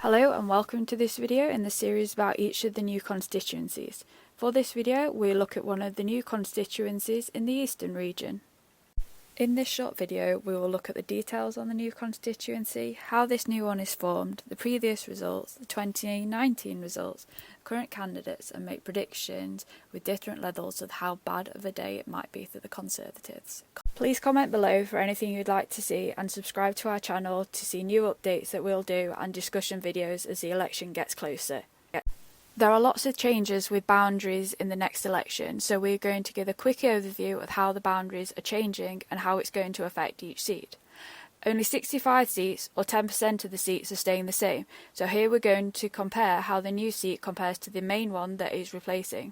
Hello and welcome to this video in the series about each of the new constituencies. For this video we'll look at one of the new constituencies in the Eastern region. In this short video we will look at the details on the new constituency, how this new one is formed, the previous results, the 2019 results, current candidates, and make predictions with different levels of how bad of a day it might be for the Conservatives. Please comment below for anything you'd like to see and subscribe to our channel to see new updates that we'll do and discussion videos as the election gets closer. There are lots of changes with boundaries in the next election, so we're going to give a quick overview of how the boundaries are changing and how it's going to affect each seat. Only 65 seats, or 10% of the seats, are staying the same, so here we're going to compare how the new seat compares to the main one that is replacing.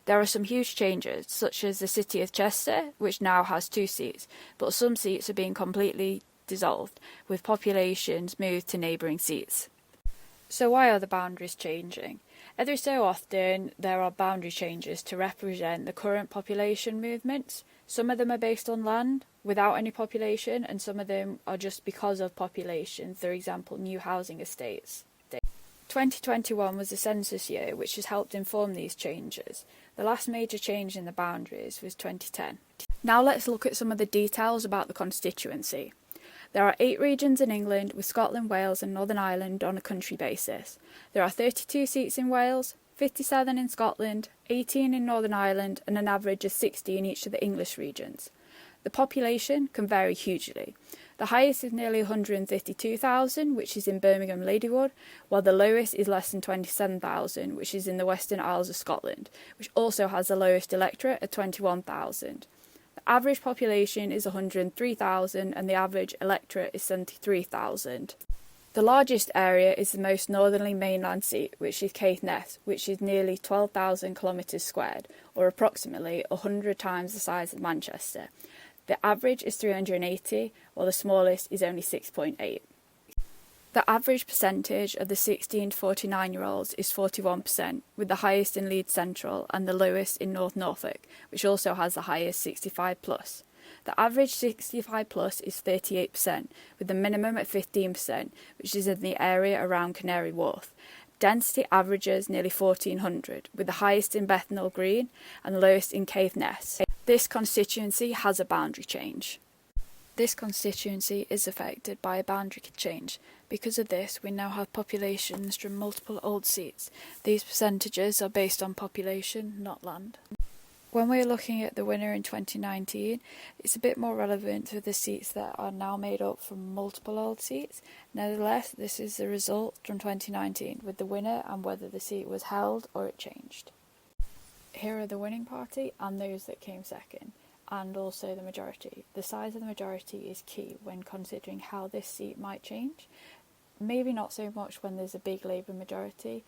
There are some huge changes, such as the City of Chester, which now has 2 seats, but some seats are being completely dissolved, with populations moved to neighbouring seats. So why are the boundaries changing? Every so often there are boundary changes to represent the current population movements. Some of them are based on land without any population, and some of them are just because of population, for example new housing estates. 2021 was the census year, which has helped inform these changes. The last major change in the boundaries was 2010. Now let's look at some of the details about the constituency. There are 8 regions in England, with Scotland, Wales and Northern Ireland on a country basis. There are 32 seats in Wales, 57 in Scotland, 18 in Northern Ireland and an average of 60 in each of the English regions. The population can vary hugely. The highest is nearly 152,000, which is in Birmingham Ladywood, while the lowest is less than 27,000, which is in the Western Isles of Scotland, which also has the lowest electorate at 21,000. The average population is 103,000 and the average electorate is 73,000. The largest area is the most northerly mainland seat, which is Caithness, which is nearly 12,000 kilometres squared, or approximately 100 times the size of Manchester. The average is 380, while the smallest is only 6.8. The average percentage of the 16 to 49-year-olds is 41%, with the highest in Leeds Central and the lowest in North Norfolk, which also has the highest 65+. The average 65+ is 38%, with the minimum at 15%, which is in the area around Canary Wharf. Density averages nearly 1,400, with the highest in Bethnal Green and the lowest in Caithness. This constituency has a boundary change. This constituency is affected by a boundary change. Because of this, we now have populations from multiple old seats. These percentages are based on population, not land. When we're looking at the winner in 2019, it's a bit more relevant to the seats that are now made up from multiple old seats. Nevertheless, this is the result from 2019, with the winner and whether the seat was held or it changed. Here are the winning party and those that came second, and also the majority. The size of the majority is key when considering how this seat might change. Maybe not so much when there's a big Labour majority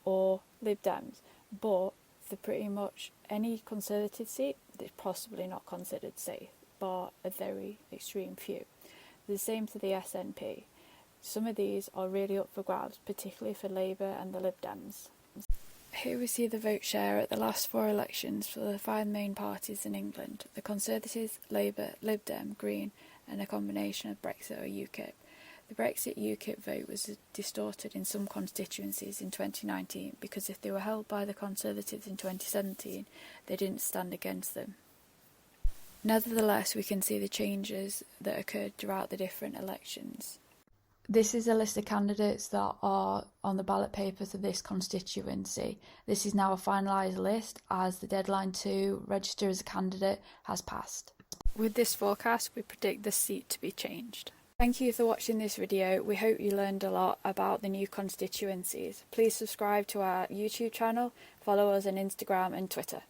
or Lib Dems, but for pretty much any Conservative seat, it's possibly not considered safe, bar a very extreme few. The same for the SNP. Some of these are really up for grabs, particularly for Labour and the Lib Dems. Here we see the vote share at the last 4 elections for the 5 main parties in England: the Conservatives, Labour, Lib Dem, Green and a combination of Brexit or UKIP. The Brexit UKIP vote was distorted in some constituencies in 2019 because if they were held by the Conservatives in 2017, they didn't stand against them. Nevertheless, we can see the changes that occurred throughout the different elections. This is a list of candidates that are on the ballot paper for this constituency. This is now a finalised list as the deadline to register as a candidate has passed. With this forecast, we predict the seat to be changed. Thank you for watching this video. We hope you learned a lot about the new constituencies. Please subscribe to our YouTube channel, follow us on Instagram and Twitter.